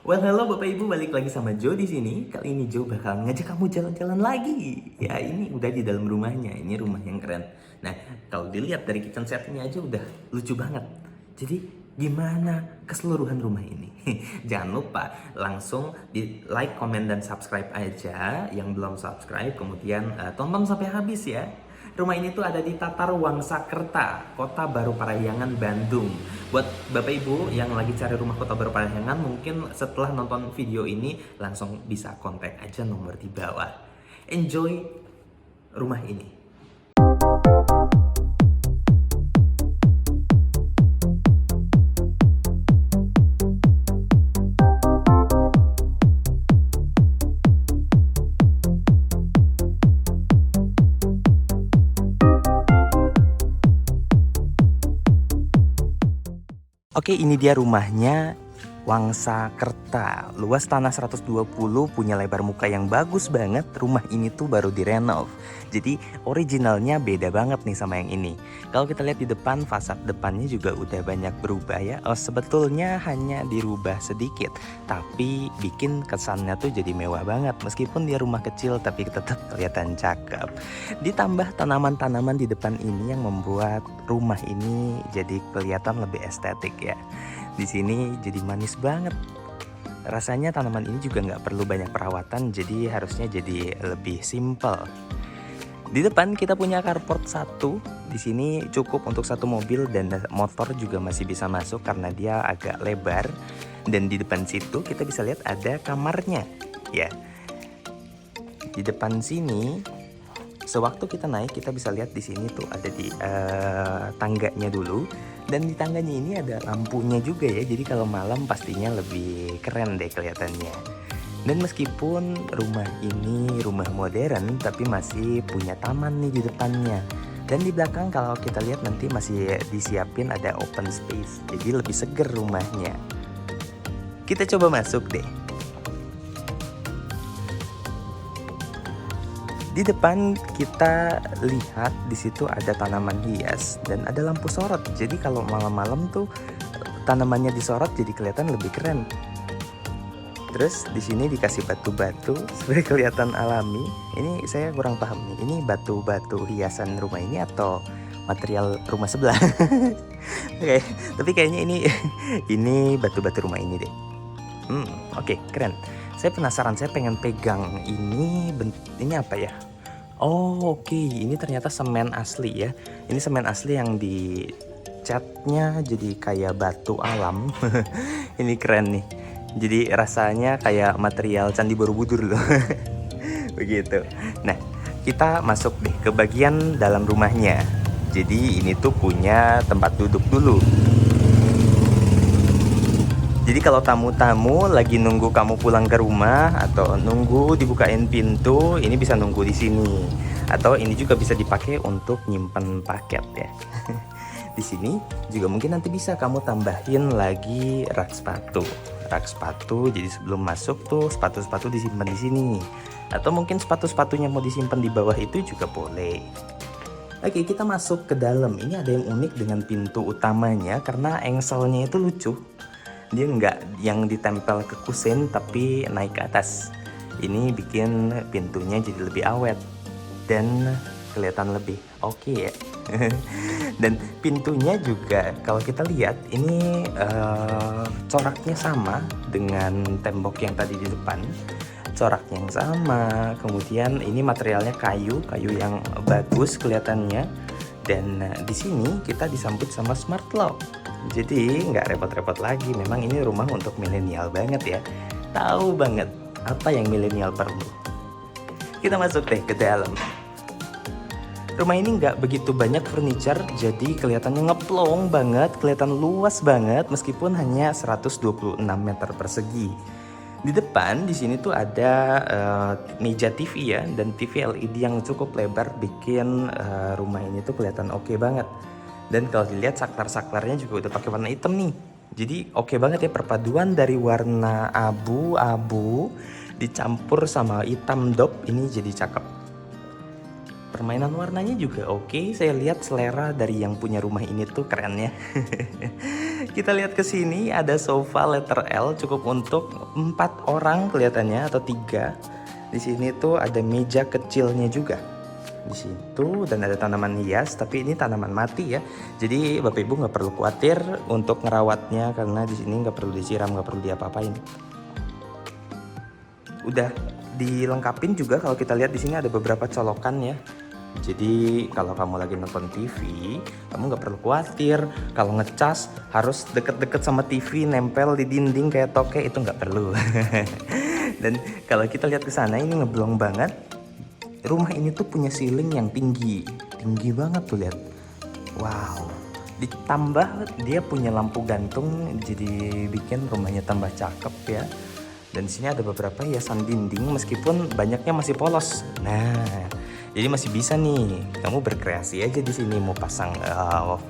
Well, halo Bapak Ibu, balik lagi sama Joe di sini. Kali ini Joe bakal ngajak kamu jalan-jalan lagi. Ya, ini udah di dalam rumahnya. Ini rumah yang keren. Nah, kalau dilihat dari kitchen setnya aja udah lucu banget. Jadi, gimana keseluruhan rumah ini? Jangan lupa langsung di like, comment, dan subscribe aja. Yang belum subscribe, kemudian tonton sampai habis ya. Rumah ini tuh ada di Tatar Wangsakerta, Kota Baru Parahyangan, Bandung. Buat Bapak Ibu yang lagi cari rumah Kota Baru Parahyangan, mungkin setelah nonton video ini langsung bisa kontak aja nomor di bawah. Enjoy rumah ini. Oke, ini dia rumahnya Wangsakerta. Luas tanah 120, punya lebar muka yang bagus banget. Rumah ini tuh baru direnov. Jadi originalnya beda banget nih sama yang ini. Kalau kita lihat di depan, fasad depannya juga udah banyak berubah ya. Oh, sebetulnya hanya dirubah sedikit, tapi bikin kesannya tuh jadi mewah banget. Meskipun dia rumah kecil, tapi tetap kelihatan cakep. Ditambah tanaman-tanaman di depan ini yang membuat rumah ini jadi kelihatan lebih estetik ya. Di sini jadi manis banget. Rasanya tanaman ini juga nggak perlu banyak perawatan, jadi harusnya jadi lebih simple. Di depan kita punya carport satu. Di sini cukup untuk satu mobil dan motor juga masih bisa masuk karena dia agak lebar. Dan di depan situ kita bisa lihat ada kamarnya. Ya. Di depan sini, sewaktu kita naik kita bisa lihat di sini tuh ada di tangganya dulu. Dan di tangganya ini ada lampunya juga ya, jadi kalau malam pastinya lebih keren deh kelihatannya. Dan meskipun rumah ini rumah modern, tapi masih punya taman nih di depannya. Dan di belakang kalau kita lihat nanti masih disiapin ada open space, jadi lebih seger rumahnya. Kita coba masuk deh. Di depan kita lihat di situ ada tanaman hias dan ada lampu sorot. Jadi kalau malam-malam tuh tanamannya disorot jadi kelihatan lebih keren. Terus di sini dikasih batu-batu supaya kelihatan alami. Ini saya kurang paham nih. Ini batu-batu hiasan rumah ini atau material rumah sebelah? Oke, tapi kayaknya ini batu-batu rumah ini deh. Oke, keren. Saya penasaran, saya pengen pegang ini apa ya? Oh, oke, ini ternyata semen asli ya. Ini semen asli yang dicatnya jadi kayak batu alam. Ini keren nih. Jadi rasanya kayak material Candi Borobudur loh. Begitu. Nah, kita masuk deh ke bagian dalam rumahnya. Jadi ini tuh punya tempat duduk dulu. Jadi kalau tamu-tamu lagi nunggu kamu pulang ke rumah atau nunggu dibukain pintu, ini bisa nunggu di sini. Atau ini juga bisa dipakai untuk nyimpen paket ya. Di sini juga mungkin nanti bisa kamu tambahin lagi rak sepatu. Rak sepatu, jadi sebelum masuk tuh sepatu-sepatu disimpan di sini. Atau mungkin sepatu-sepatunya mau disimpan di bawah itu juga boleh. Oke, kita masuk ke dalam. Ini ada yang unik dengan pintu utamanya karena engselnya itu lucu. Dia nggak yang ditempel ke kusen tapi naik ke atas. Ini bikin pintunya jadi lebih awet dan kelihatan lebih oke ya. Dan pintunya juga kalau kita lihat ini coraknya sama dengan tembok yang tadi di depan. Coraknya yang sama, kemudian ini materialnya kayu yang bagus kelihatannya. Dan di sini kita disambut sama smart lock. Jadi nggak repot-repot lagi. Memang ini rumah untuk milenial banget ya. Tahu banget apa yang milenial perlu. Kita masuk deh ke dalam. Rumah ini nggak begitu banyak furniture, jadi kelihatannya ngeplong banget, kelihatan luas banget meskipun hanya 126 meter persegi. Di depan di sini tuh ada meja TV ya, dan TV LED yang cukup lebar bikin rumah ini tuh kelihatan oke banget. Dan kalau dilihat saklar-saklarnya juga udah pakai warna hitam nih. Jadi oke banget ya, perpaduan dari warna abu-abu dicampur sama hitam dop, ini jadi cakep. Permainan warnanya juga oke. Saya lihat selera dari yang punya rumah ini tuh keren ya. Kita lihat ke sini ada sofa letter L cukup untuk 4 orang kelihatannya atau 3. Di sini tuh ada meja kecilnya juga di situ dan ada tanaman hias, tapi ini tanaman mati ya. Jadi Bapak Ibu nggak perlu khawatir untuk ngerawatnya karena di sini nggak perlu disiram, nggak perlu diapa-apain. Udah dilengkapin juga kalau kita lihat di sini ada beberapa colokan ya. Jadi kalau kamu lagi nonton TV, kamu nggak perlu khawatir kalau ngecas harus deket-deket sama TV, nempel di dinding kayak toke, itu nggak perlu. Dan kalau kita lihat ke sana ini ngeblong banget. Rumah ini tuh punya ceiling yang tinggi banget tuh, lihat. Wow. Ditambah dia punya lampu gantung, jadi bikin rumahnya tambah cakep ya. Dan di sini ada beberapa hiasan dinding meskipun banyaknya masih polos. Nah, jadi masih bisa nih kamu berkreasi aja di sini. Mau pasang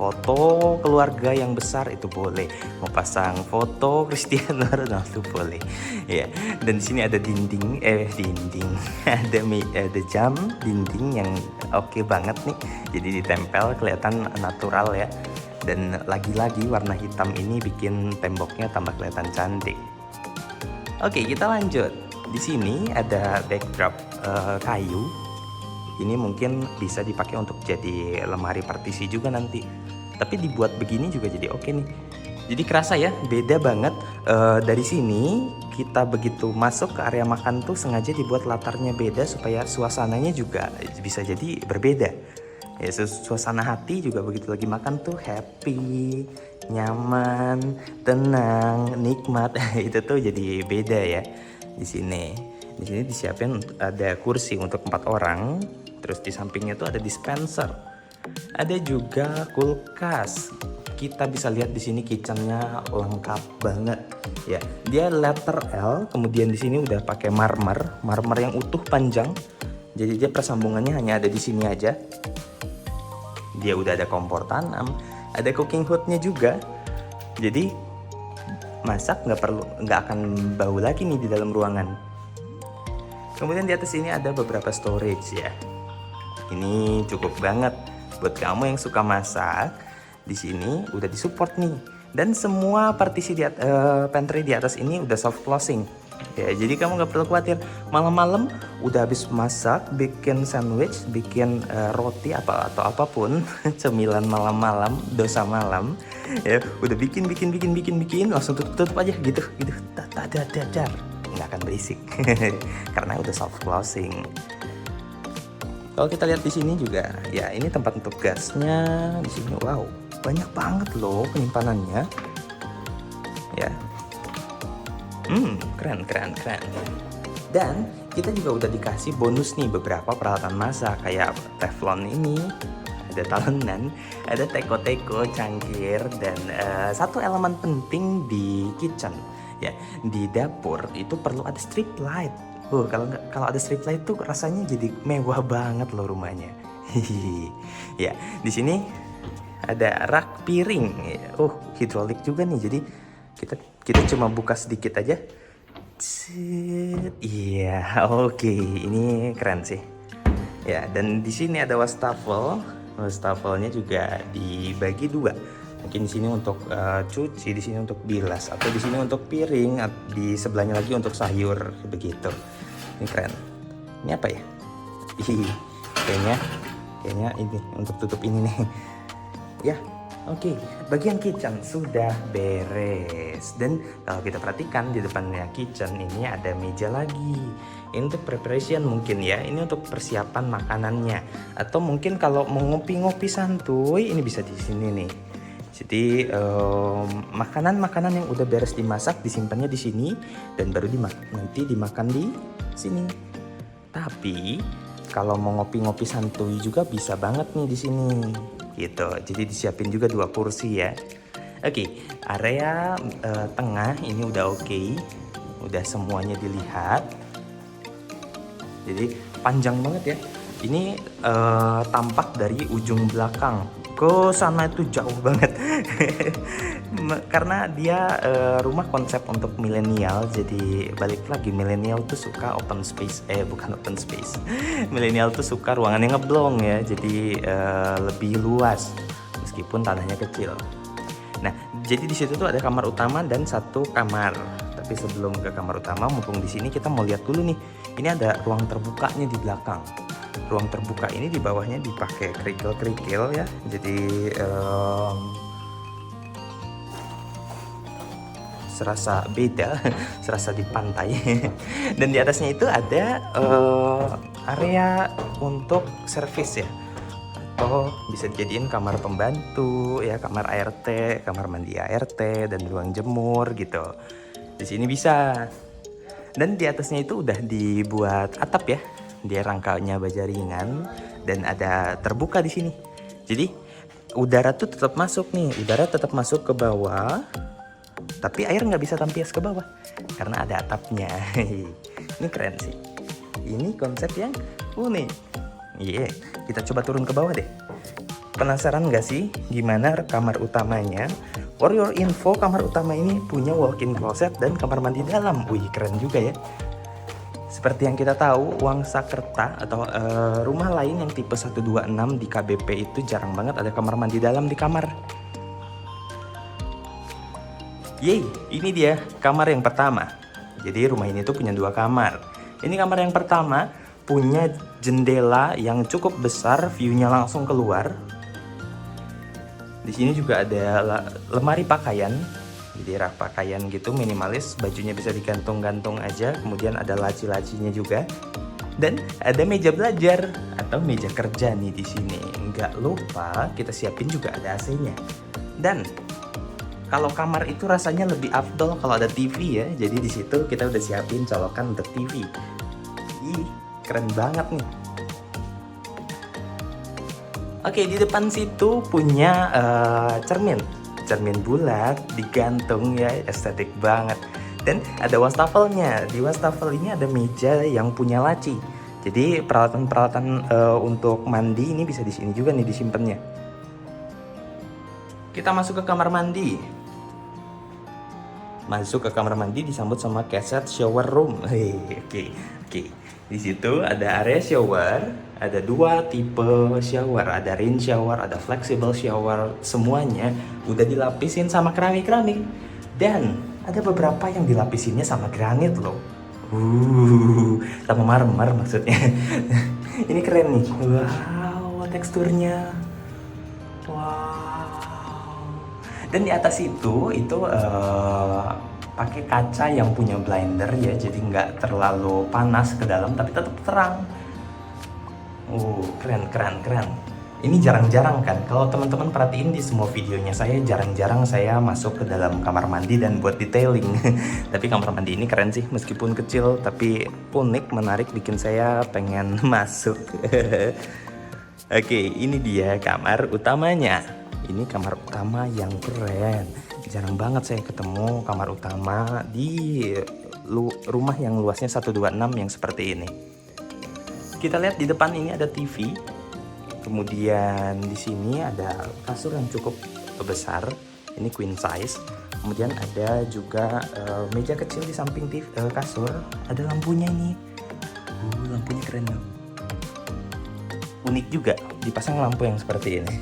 foto keluarga yang besar itu boleh, mau pasang foto Cristiano Ronaldo boleh ya. Dan di sini ada dinding ada jam dinding yang oke banget nih, jadi ditempel kelihatan natural ya. Dan lagi-lagi warna hitam ini bikin temboknya tambah kelihatan cantik. Oke, kita lanjut. Di sini ada backdrop kayu. Ini mungkin bisa dipakai untuk jadi lemari partisi juga nanti. Tapi dibuat begini juga jadi oke nih. Jadi kerasa ya, beda banget. Dari sini kita begitu masuk ke area makan tuh sengaja dibuat latarnya beda supaya suasananya juga bisa jadi berbeda. Ya, suasana hati juga begitu lagi makan tuh happy, nyaman, tenang, nikmat. Itu tuh jadi beda ya di sini. Di sini disiapin ada kursi untuk 4 orang. Terus di sampingnya tuh ada dispenser. Ada juga kulkas. Kita bisa lihat di sini kitchennya lengkap banget ya. Dia letter L, kemudian di sini udah pakai marmer yang utuh panjang. Jadi dia persambungannya hanya ada di sini aja. Dia udah ada kompor tanam, ada cooking hoodnya juga. Jadi masak nggak akan bau lagi nih di dalam ruangan. Kemudian di atas ini ada beberapa storage ya. Ini cukup banget buat kamu yang suka masak. Di sini udah disupport nih. Dan semua partisi di pantry di atas ini udah soft closing. Ya, jadi kamu nggak perlu khawatir malam-malam udah habis masak, bikin sandwich, bikin roti atau apapun cemilan malam-malam, dosa malam. Ya, udah bikin langsung tutup aja gitu. Dadar. Nggak akan berisik karena udah soft closing. Kalau kita lihat di sini juga, ya ini tempat untuk gasnya. Di sini wow, banyak banget loh penyimpanannya. Ya. Keren. Dan kita juga udah dikasih bonus nih beberapa peralatan masak kayak teflon ini, ada talenan, ada teko-teko, cangkir, dan satu elemen penting di kitchen ya, di dapur itu perlu ada strip light. Kalau ada strip light tuh rasanya jadi mewah banget loh rumahnya. Ya, di sini ada rak piring. Hidrolik juga nih. Jadi kita cuma buka sedikit aja. Iya, oke. Ini keren sih. Ya, dan di sini ada wastafel. Wastafelnya juga dibagi 2. Mungkin di sini untuk cuci, di sini untuk bilas, atau di sini untuk piring, di sebelahnya lagi untuk sayur begitu. Ini keren. Ini apa ya? Kayaknya ini untuk tutup ini nih. Ya, oke. Bagian kitchen sudah beres. Dan kalau kita perhatikan di depannya kitchen ini ada meja lagi. Ini untuk preparation mungkin ya. Ini untuk persiapan makanannya. Atau mungkin kalau mau ngopi-ngopi santuy, ini bisa di sini nih. Jadi makanan-makanan yang udah beres dimasak disimpannya di sini dan baru nanti dimakan di sini. Tapi kalau mau ngopi-ngopi santuy juga bisa banget nih di sini. Gitu. Jadi disiapin juga 2 kursi ya. Oke, area tengah ini udah oke. Udah semuanya dilihat. Jadi panjang banget ya. Ini tampak dari ujung belakang ke sana itu jauh banget. Karena dia rumah konsep untuk milenial. Jadi balik lagi, milenial tuh suka open space. Bukan open space. Milenial tuh suka ruangan yang ngeblong ya. Jadi lebih luas meskipun tanahnya kecil. Nah, Jadi di situ tuh ada kamar utama dan satu kamar. Tapi sebelum ke kamar utama, mumpung di sini kita mau lihat dulu nih. Ini ada ruang terbukanya di belakang. Ruang terbuka ini di bawahnya dipakai kerikil-kerikil ya. Jadi serasa beda, serasa di pantai. Dan di atasnya itu ada area untuk servis ya. Atau bisa dijadiin kamar pembantu ya, kamar ART, kamar mandi ART, dan ruang jemur gitu. Di sini bisa. Dan di atasnya itu udah dibuat atap ya. Dia rangkanya baja ringan dan ada terbuka di sini. Jadi udara tuh tetap masuk nih, udara tetap masuk ke bawah. Tapi air nggak bisa tampias ke bawah karena ada atapnya. Ini keren sih. Ini konsep yang unik. Iya, kita coba turun ke bawah deh. Penasaran nggak sih gimana kamar utamanya? For your info, kamar utama ini punya walk-in closet dan kamar mandi dalam. Wih, keren juga ya. Seperti yang kita tahu, Wangsakerta atau rumah lain yang tipe 126 di KBP itu jarang banget ada kamar mandi dalam di kamar. Yeay, ini dia kamar yang pertama. Jadi rumah ini tuh punya 2 kamar. Ini kamar yang pertama punya jendela yang cukup besar, view-nya langsung keluar. Di sini juga ada lemari pakaian. Jadi rak pakaian gitu minimalis, bajunya bisa digantung-gantung aja. Kemudian ada laci-lacinya juga. Dan ada meja belajar atau meja kerja nih di sini. Nggak lupa kita siapin juga ada AC-nya. Dan kalau kamar itu rasanya lebih afdol kalau ada TV ya. Jadi di situ kita udah siapin colokan untuk TV. Ih, keren banget nih. Oke, di depan situ punya cermin bulat digantung ya, estetik banget. Dan ada wastafelnya. Di wastafel ini ada meja yang punya laci. Jadi peralatan-peralatan untuk mandi ini bisa di sini juga nih disimpannya. Kita masuk ke kamar mandi. Masuk ke kamar mandi disambut sama cassette shower room. Oke. Di situ ada area shower, ada 2 tipe shower, ada rain shower, ada flexible shower, semuanya udah dilapisin sama keramik-keramik. Dan ada beberapa yang dilapisinnya sama granit loh. Sama marmer maksudnya. Ini keren nih. Wow, teksturnya. Wow. Dan di atas itu pakai kaca yang punya blender ya, jadi nggak terlalu panas ke dalam tapi tetap terang. Keren. Ini jarang-jarang kan, kalau teman-teman perhatiin di semua videonya saya jarang-jarang saya masuk ke dalam kamar mandi dan buat detailing. Tapi kamar mandi ini keren sih, meskipun kecil tapi unik, menarik, bikin saya pengen masuk. Oke, ini dia kamar utamanya. Ini kamar utama yang keren. Jarang banget saya ketemu kamar utama di rumah yang luasnya 126 yang seperti ini. Kita lihat di depan ini ada TV. Kemudian di sini ada kasur yang cukup besar. Ini queen size. Kemudian ada juga meja kecil di samping TV, kasur. Ada lampunya ini. Lampunya keren dong. Unik juga dipasang lampu yang seperti ini.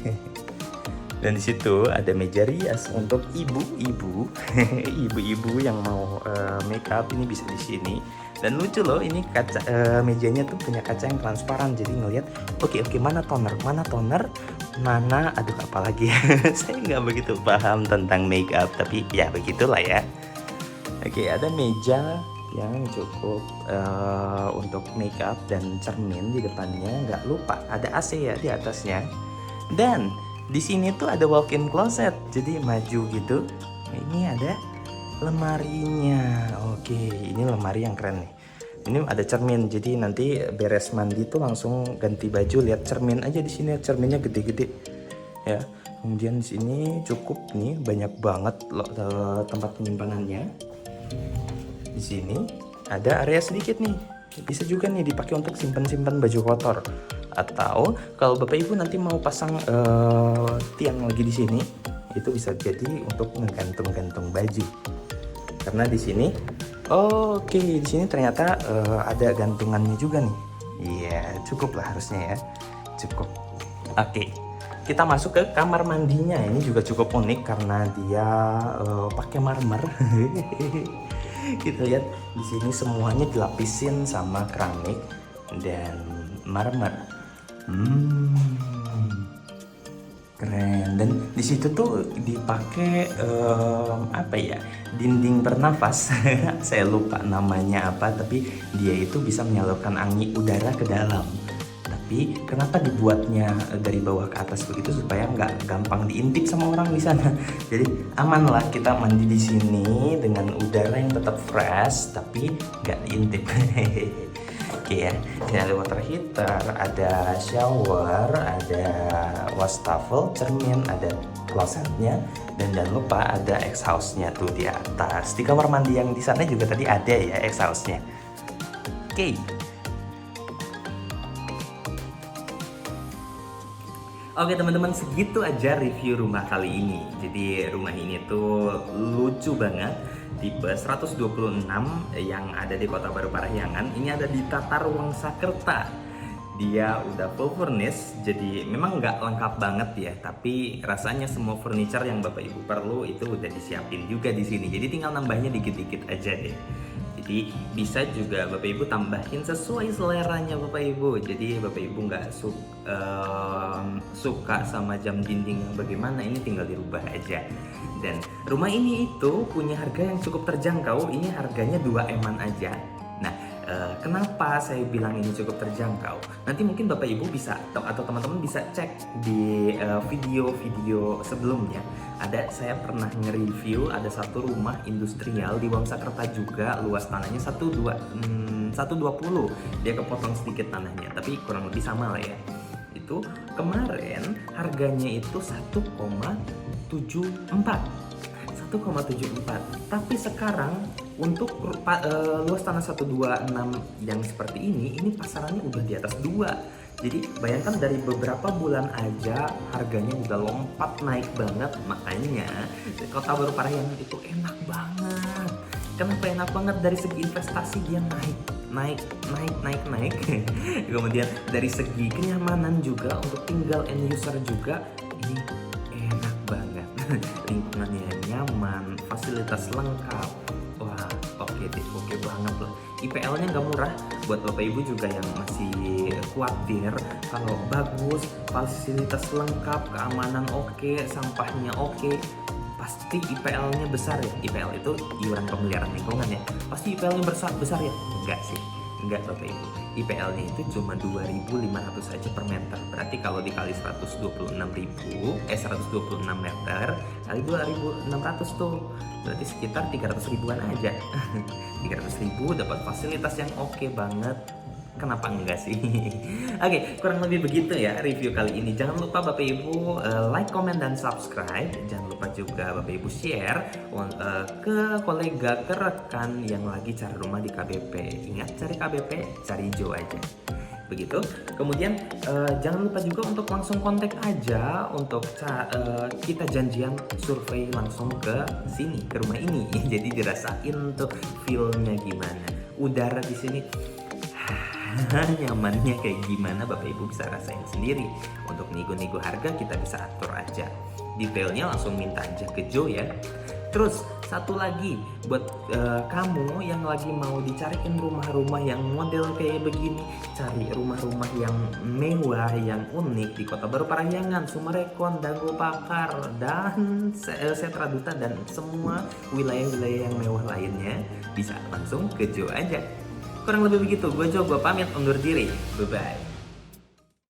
Dan di situ ada meja rias untuk ibu-ibu, ibu-ibu yang mau make up ini bisa di sini. Dan lucu loh, ini kaca mejanya tuh punya kaca yang transparan, jadi ngelihat oke, mana toner, mana aduh apa lagi. Saya nggak begitu paham tentang make up, tapi ya begitulah ya. Oke, ada meja yang cukup untuk make up dan cermin di depannya. Nggak lupa ada AC ya di atasnya. Dan di sini tuh ada walk-in closet, jadi maju gitu. Ini ada lemarinya. Oke, ini lemari yang keren nih. Ini ada cermin, jadi nanti beres mandi tuh langsung ganti baju, lihat cermin aja di sini. Cerminnya gede-gede ya. Kemudian di sini cukup nih, banyak banget loh tempat penyimpanannya. Di sini ada area sedikit nih, bisa juga nih dipakai untuk simpan-simpan baju kotor. Atau kalau Bapak Ibu nanti mau pasang tiang lagi di sini, itu bisa jadi untuk menggantung-gantung baju. Karena di sini, di sini ternyata ada gantungannya juga nih. Iya, cukup lah harusnya ya, cukup. Oke, kita masuk ke kamar mandinya. Ini juga cukup unik karena dia pakai marmer. Kita lihat di sini semuanya dilapisin sama keramik dan marmer. Keren. Dan di situ tuh dipakai apa ya, dinding bernafas. Saya lupa namanya apa, tapi dia itu bisa menyalurkan angin udara ke dalam. Tapi kenapa dibuatnya dari bawah ke atas begitu, supaya nggak gampang diintip sama orang di sana. Jadi aman lah kita mandi di sini dengan udara yang tetap fresh tapi nggak diintip. Oke ya, ini ada water heater, ada shower, ada wastafel, cermin, ada klosetnya, dan jangan lupa ada exhaustnya tuh di atas. Di kamar mandi yang di sana juga tadi ada ya exhaustnya. Oke. Oke teman-teman, segitu aja review rumah kali ini. Jadi rumah ini tuh lucu banget, tipe 126 yang ada di Kota Baru Parahyangan. Ini ada di Tata Ruang Sakerta. Dia udah full furnish, jadi memang nggak lengkap banget ya, tapi rasanya semua furniture yang Bapak Ibu perlu itu udah disiapin juga di sini. Jadi tinggal nambahnya dikit-dikit aja deh. Jadi bisa juga Bapak Ibu tambahin sesuai seleranya Bapak Ibu. Jadi Bapak Ibu nggak suka sama jam dinding yang bagaimana, ini tinggal dirubah aja. Dan rumah ini itu punya harga yang cukup terjangkau. Ini harganya 2 M-an aja. Nah, kenapa saya bilang ini cukup terjangkau? Nanti mungkin Bapak Ibu bisa atau teman-teman bisa cek di video-video sebelumnya. Saya pernah nge-review ada satu rumah industrial di Wangsakerta juga, luas tanahnya 120. Dia kepotong sedikit tanahnya, tapi kurang lebih sama lah ya. Itu kemarin harganya itu 1,74. Tapi sekarang untuk luas tanah 126 yang seperti ini pasarannya udah di atas 2. Jadi bayangkan dari beberapa bulan aja harganya udah lompat naik banget. Makanya Kota Baru Parahyangan itu enak banget. Kenapa enak banget? Dari segi investasi dia naik. Kemudian dari segi kenyamanan juga untuk tinggal end user juga ini enak banget. Lingkungannya nyaman, fasilitas lengkap. Wah, oke deh, oke banget loh. IPL-nya nggak murah. Buat Bapak Ibu juga yang masih khawatir, kalau bagus, fasilitas lengkap, keamanan oke, sampahnya oke, pasti IPL-nya besar ya. IPL itu iuran pemeliharaan lingkungan ya. Pasti IPL-nya besar ya? Enggak sih. Enggak Bapak Ibu, IPL-nya itu cuma 2.500 saja per meter. Berarti kalau dikali 126 meter kali 2.600 tuh, berarti sekitar 300 ribuan aja. 300 ribu dapat fasilitas yang oke banget. Kenapa enggak sih? Oke, kurang lebih begitu ya review kali ini. Jangan lupa Bapak Ibu like, comment, dan subscribe. Jangan lupa juga Bapak Ibu share ke kolega, ke rekan yang lagi cari rumah di KBP. Ingat, cari KBP, cari Jo aja. Begitu. Kemudian jangan lupa juga untuk langsung kontak aja untuk kita janjian survei langsung ke sini, ke rumah ini. Jadi dirasain tuh feel-nya gimana. Udara di sini nyamannya kayak gimana Bapak Ibu bisa rasain sendiri. Untuk nego-nego harga kita bisa atur aja. Detailnya langsung minta aja ke Jo ya. Terus satu lagi buat kamu yang lagi mau dicariin rumah-rumah yang model kayak begini, cari rumah-rumah yang mewah, yang unik di Kota Baru Parahyangan, Summarecon, Dago Pakar, dan Setra Duta, dan semua wilayah-wilayah yang mewah lainnya, bisa langsung ke Jo aja. Kurang lebih begitu, gue Jo, gue pamit undur diri. Bye-bye.